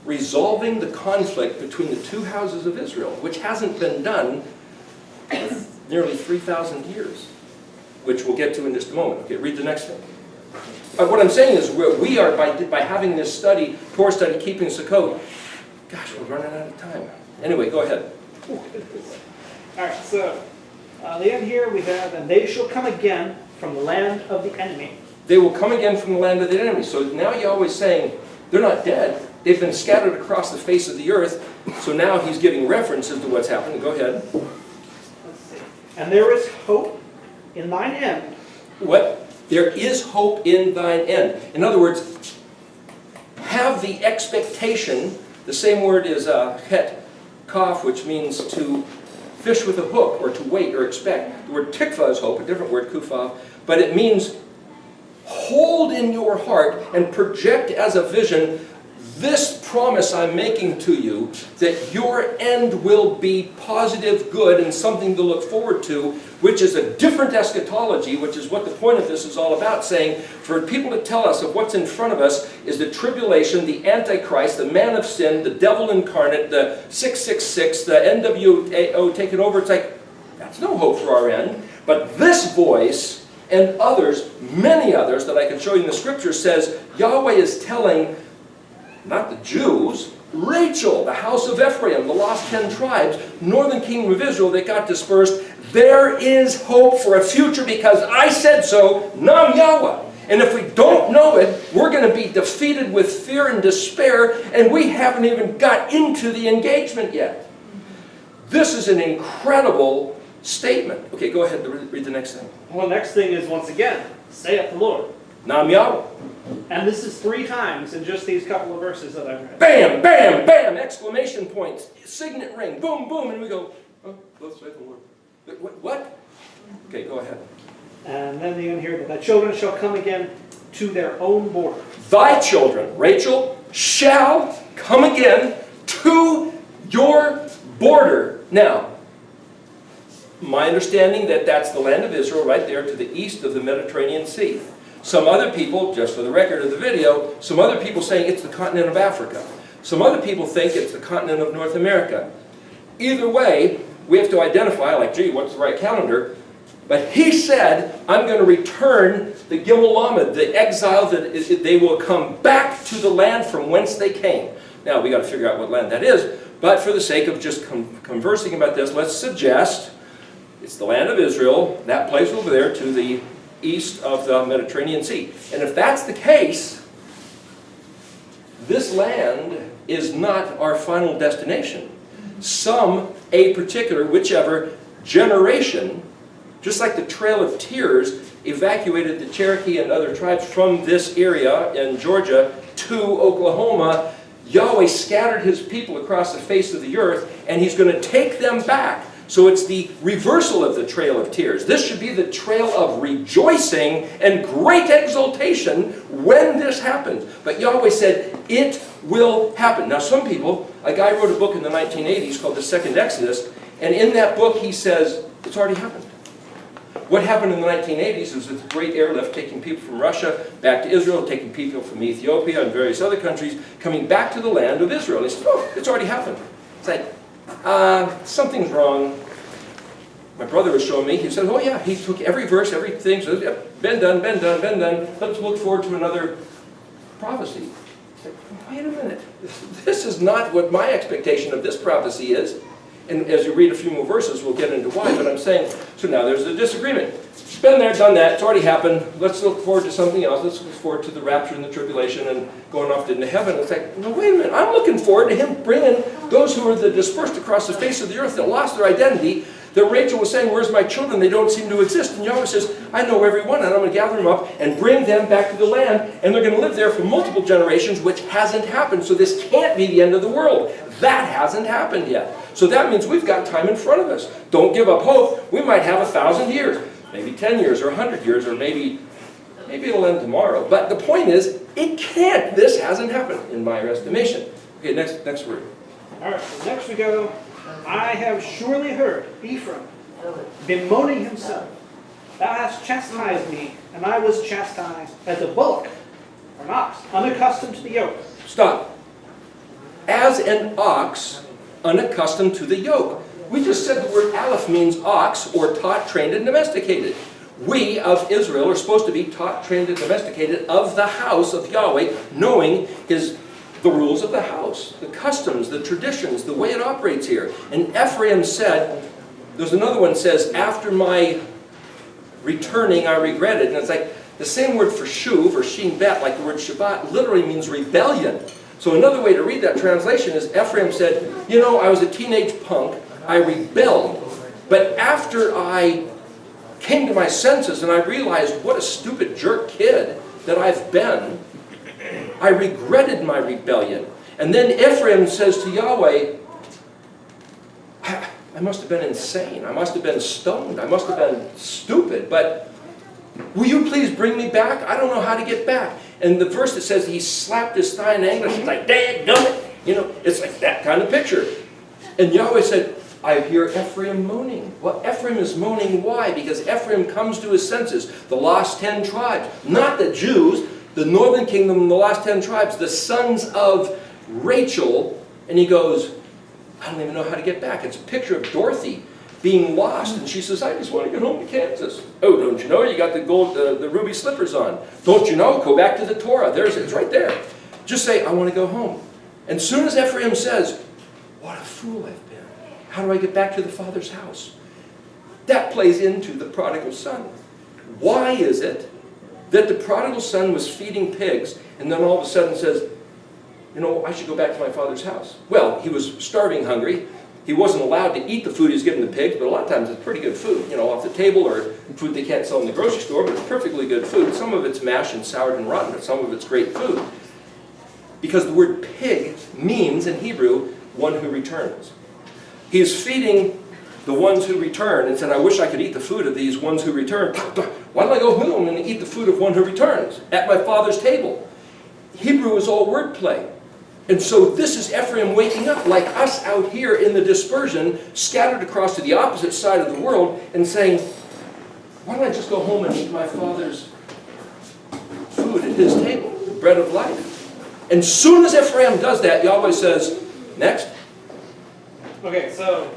S2: Resolving the conflict between the two houses of Israel, which hasn't been done in nearly 3,000 years, which we'll get to in just a moment. Okay, read the next thing. What I'm saying is, we are, by having this study, Torah study, keeping Sukkot, gosh, we're running out of time. Anyway, go ahead.
S3: All right, so the end here we have, and they shall come again from the land of the enemy.
S2: They will come again from the land of the enemy. So now Yahweh's saying, they're not dead. They've been scattered across the face of the earth. So now he's giving references to what's happening. Go ahead.
S3: Let's see. And there is hope in thine end.
S2: What? There is hope in thine end. In other words, have the expectation. The same word is het kaf, which means to fish with a hook, or to wait, or expect. The word tikva is hope, a different word, kufav, but it means hold in your heart and project as a vision this promise I'm making to you, that your end will be positive, good, and something to look forward to, which is a different eschatology, which is what the point of this is all about, saying for people to tell us of what's in front of us is the tribulation, the Antichrist, the man of sin, the devil incarnate, the 666, the NWO taken over. It's like, that's no hope for our end. But this voice and others, many others that I can show you in the scripture, says Yahweh is telling, not the Jews, Rachel, the house of Ephraim, the lost 10 tribes, northern kingdom of Israel that got dispersed, there is hope for a future because I said so, Nam Yahweh. And if we don't know it, we're going to be defeated with fear and despair, and we haven't even got into the engagement yet. This is an incredible statement. Okay, go ahead and read the next thing.
S3: Well, the next thing is, once again, saith the Lord.
S2: Nam Yahweh.
S3: And this is 3 times in just these couple of verses that I've read.
S2: Bam, bam, bam, exclamation points, signet ring, boom, boom, and we go, oh, thus saith the Lord. What? Okay, go ahead.
S3: And then the end here, that thy children shall come again to their own border.
S2: Thy children, Rachel, shall come again to your border. Now, my understanding that that's the land of Israel right there to the east of the Mediterranean Sea. Some other people, just for the record of the video, some other people saying it's the continent of Africa. Some other people think it's the continent of North America. Either way, we have to identify, like, gee, what's the right calendar? But he said, I'm going to return the Gimel Lamed, the exile, that they will come back to the land from whence they came. Now, we got to figure out what land that is, but for the sake of just conversing about this, let's suggest it's the land of Israel, that place over there to the east of the Mediterranean Sea. And if that's the case, this land is not our final destination. A particular, whichever generation, just like the Trail of Tears evacuated the Cherokee and other tribes from this area in Georgia to Oklahoma, Yahweh scattered his people across the face of the earth, and he's going to take them back. So it's the reversal of the Trail of Tears. This should be the trail of rejoicing and great exultation when this happens. But Yahweh said, it will happen. Now some people, a guy wrote a book in the 1980s called The Second Exodus, and in that book he says, it's already happened. What happened in the 1980s was a great airlift taking people from Russia back to Israel, taking people from Ethiopia and various other countries, coming back to the land of Israel. And he said, oh, it's already happened. It's like, something's wrong. My brother was showing me, he said, oh yeah, he took every verse, everything, so yep, been done, been done, been done. Let's look forward to another prophecy. Said, wait a minute, this is not what my expectation of this prophecy is. And as you read a few more verses, we'll get into why, but I'm saying, so now there's a disagreement. Been there, done that, it's already happened, let's look forward to something else. Let's look forward to the rapture and the tribulation and going off into heaven. It's like, no, wait a minute, I'm looking forward to him bringing those who are dispersed across the face of the earth that lost their identity, that Rachel was saying, where's my children? They don't seem to exist. And Yahweh says, I know every one, and I'm going to gather them up and bring them back to the land, and they're going to live there for multiple generations, which hasn't happened. So this can't be the end of the world. That hasn't happened yet. So that means we've got time in front of us. Don't give up hope. We might have 1,000 years, maybe 10 years, or 100 years, or maybe it'll end tomorrow. But the point is, it can't. This hasn't happened, in my estimation. Okay, next word.
S5: All right, next we go. I have surely heard Ephraim bemoaning himself. Thou hast chastised me, and I was chastised as a bullock or an ox, unaccustomed to the yoke.
S2: Stop. As an ox, unaccustomed to the yoke. We just said the word aleph means ox, or taught, trained, and domesticated. We of Israel are supposed to be taught, trained, and domesticated of the house of Yahweh, knowing the rules of the house, the customs, the traditions, the way it operates here. And Ephraim said, there's another one says, after my returning I regretted. And it's like the same word for shuv, or shin bet, like the word Shabbat, literally means rebellion. So another way to read that translation is Ephraim said, you know, I was a teenage punk, I rebelled, but after I came to my senses and I realized what a stupid jerk kid that I've been, I regretted my rebellion. And then Ephraim says to Yahweh, I must have been insane, I must have been stoned, I must have been stupid, but will you please bring me back? I don't know how to get back. And the verse that says he slapped his thigh in anguish, it's like, dadgummit, you know, it's like that kind of picture. And Yahweh said, I hear Ephraim moaning. Well, Ephraim is moaning, why? Because Ephraim comes to his senses. The lost 10 tribes, not the Jews, the northern kingdom, the lost 10 tribes, the sons of Rachel. And he goes, I don't even know how to get back. It's a picture of Dorothy being lost. And she says, I just want to get home to Kansas. Oh, don't you know? You got the gold, the ruby slippers on. Don't you know? Go back to the Torah. There's it. It's right there. Just say, I want to go home. And as soon as Ephraim says, what a fool I've been. How do I get back to the Father's house? That plays into the prodigal son. Why is it that the prodigal son was feeding pigs and then all of a sudden says, you know, I should go back to my father's house? Well, he was starving hungry. He wasn't allowed to eat the food he was giving the pigs, but a lot of times it's pretty good food, you know, off the table, or food they can't sell in the grocery store, but it's perfectly good food. Some of it's mashed and soured and rotten, but some of it's great food. Because the word pig means, in Hebrew, one who returns. He is feeding the ones who return and said, I wish I could eat the food of these ones who return. Why don't I go home and eat the food of one who returns at my father's table? Hebrew is all wordplay. And so this is Ephraim waking up, like us out here in the dispersion, scattered across to the opposite side of the world, and saying, why don't I just go home and eat my father's food at his table, the bread of life? And soon as Ephraim does that, Yahweh says, next.
S5: Okay, so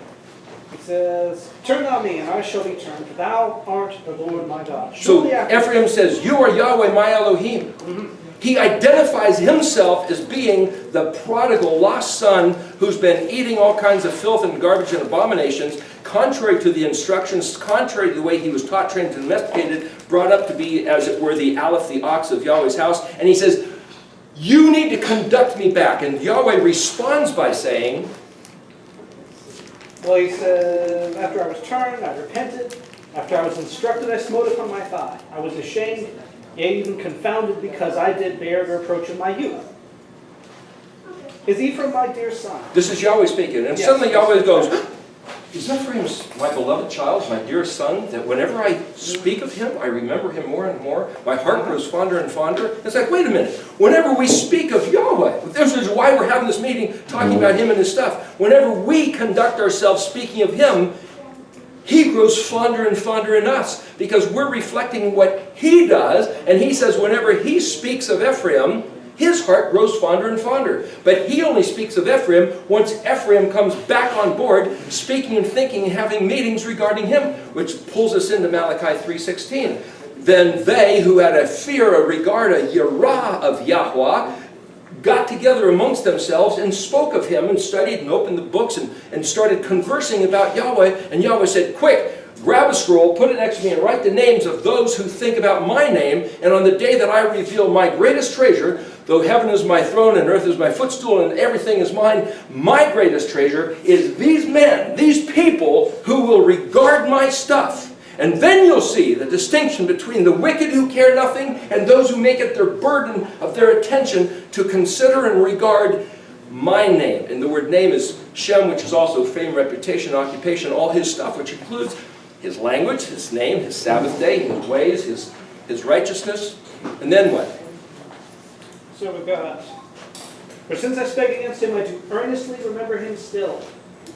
S5: he says, turn thou me, and I shall be turned, for thou art the Lord my God.
S2: So
S5: Shortly after-
S2: Ephraim says, you are Yahweh, my Elohim. He identifies himself as being the prodigal lost son who's been eating all kinds of filth and garbage and abominations, contrary to the instructions, contrary to the way he was taught, trained, and domesticated, brought up to be, as it were, the Aleph, the ox of Yahweh's house. And he says, you need to conduct me back. And Yahweh responds by saying,
S5: well, he says, after I was turned, I repented. After I was instructed, I smote upon my thigh. I was ashamed, yea, even confounded, because I did bear the reproach of my youth. Is Ephraim my dear son?
S2: this is Yahweh speaking. And
S5: Yes.
S2: suddenly Yahweh goes, is Ephraim my beloved child, my dear son, that whenever I speak of him, I remember him more and more? My heart grows fonder and fonder. It's like, wait a minute. Whenever we speak of Yahweh, this is why we're having this meeting, talking about him and his stuff. Whenever we conduct ourselves speaking of him, he grows fonder and fonder in us, because we're reflecting what he does. And he says whenever he speaks of Ephraim, his heart grows fonder and fonder. But he only speaks of Ephraim once Ephraim comes back on board, speaking and thinking and having meetings regarding him, which pulls us into Malachi 3:16. Then they who had a fear, a regard, a yirah of Yahweh, got together amongst themselves and spoke of him and studied and opened the books and started conversing about Yahweh. And Yahweh said, quick, grab a scroll, put it next to me, and write the names of those who think about my name. And on the day that I reveal my greatest treasure, though heaven is my throne and earth is my footstool and everything is mine, my greatest treasure is these men, these people who will regard my stuff. And then you'll see the distinction between the wicked who care nothing and those who make it their burden of their attention to consider and regard my name. And the word name is Shem, which is also fame, reputation, occupation, all his stuff, which includes his language, his name, his Sabbath day, his ways, his righteousness. And then what?
S5: So we've got, for since I spake against him, I do earnestly remember him still.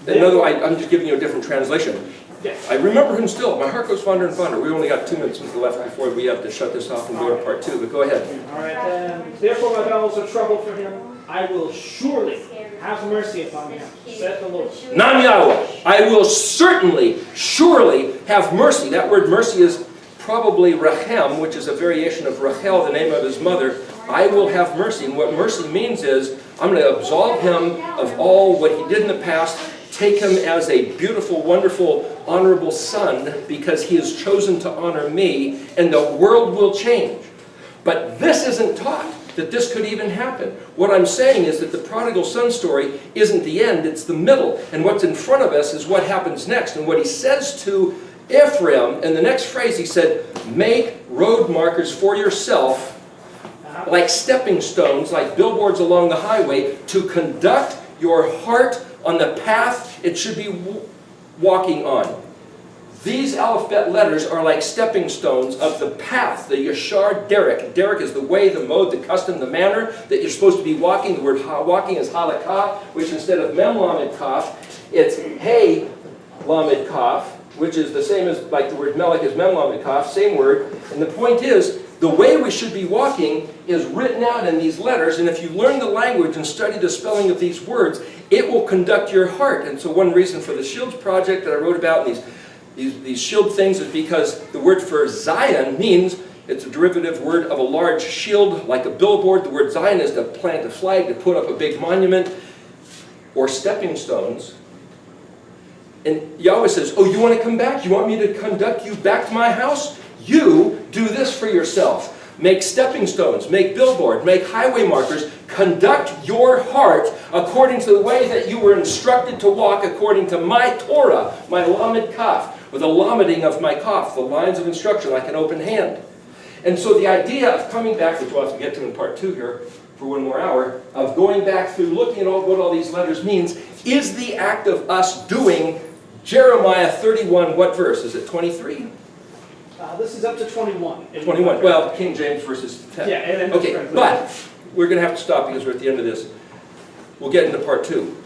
S2: I'm just giving you a different translation.
S5: Yes.
S2: I remember him still. My heart goes fonder and fonder. We only got 2 minutes left before we have to shut this off and go to part 2, but go ahead.
S5: All right, then. Therefore my bowels are troubled for him. I will surely have mercy upon him, said the Lord.
S2: Nam Yahweh, I will certainly, surely have mercy. That word mercy is probably Rachem, which is a variation of Rachel, the name of his mother. I will have mercy. And what mercy means is, I'm going to absolve him of all what he did in the past, take him as a beautiful, wonderful, honorable son, because he has chosen to honor me, and the world will change. But this isn't taught, that this could even happen. What I'm saying is that the prodigal son story isn't the end, it's the middle. And what's in front of us is what happens next. And what he says to Ephraim, in the next phrase he said, make road markers for yourself, like stepping stones, like billboards along the highway, to conduct your heart on the path it should be walking on. These alphabet letters are like stepping stones of the path, the Yashar Derek. Derek is the way, the mode, the custom, the manner that you're supposed to be walking. The word walking is halakah, which instead of mem lamed kaf, it's hey lamed kaf, which is the same as like the word melech is mem lamed kaf, same word. And the point is, the way we should be walking is written out in these letters, and if you learn the language and study the spelling of these words, it will conduct your heart. And so one reason for the Shields project that I wrote about, and these shield things, is because the word for Zion means, it's a derivative word of a large shield, like a billboard. The word Zion is to plant a flag, to put up a big monument, or stepping stones. And Yahweh says, oh, you want to come back? You want me to conduct you back to my house? You do this for yourself. Make stepping stones, make billboard, make highway markers. Conduct your heart according to the way that you were instructed to walk, according to my Torah, my lamed kaf, or the lameting of my kaf, the lines of instruction like an open hand. And so the idea of coming back, which we'll have to get to in part 2 here for 1 more hour, of going back through looking at what all these letters means, is the act of us doing Jeremiah 31, what verse? Is it 23?
S5: This is up to 21.
S2: 21. Well, King James versus 10.
S5: Yeah, and then
S2: okay, but we're going to have to stop because we're at the end of this. we'll get into part 2.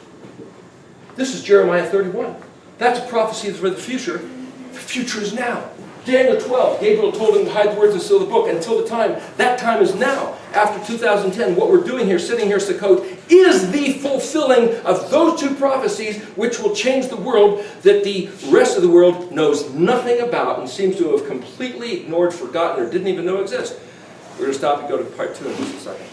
S2: This is Jeremiah 31. That's a prophecy for the future. The future is now. Daniel 12, Gabriel told him to hide the words and seal the book until the time. That time is now. After 2010, what we're doing here, sitting here, Sukkot, is the fulfilling of those 2 prophecies which will change the world that the rest of the world knows nothing about and seems to have completely ignored, forgotten, or didn't even know exist. We're going to stop and go to part 2 in just a second.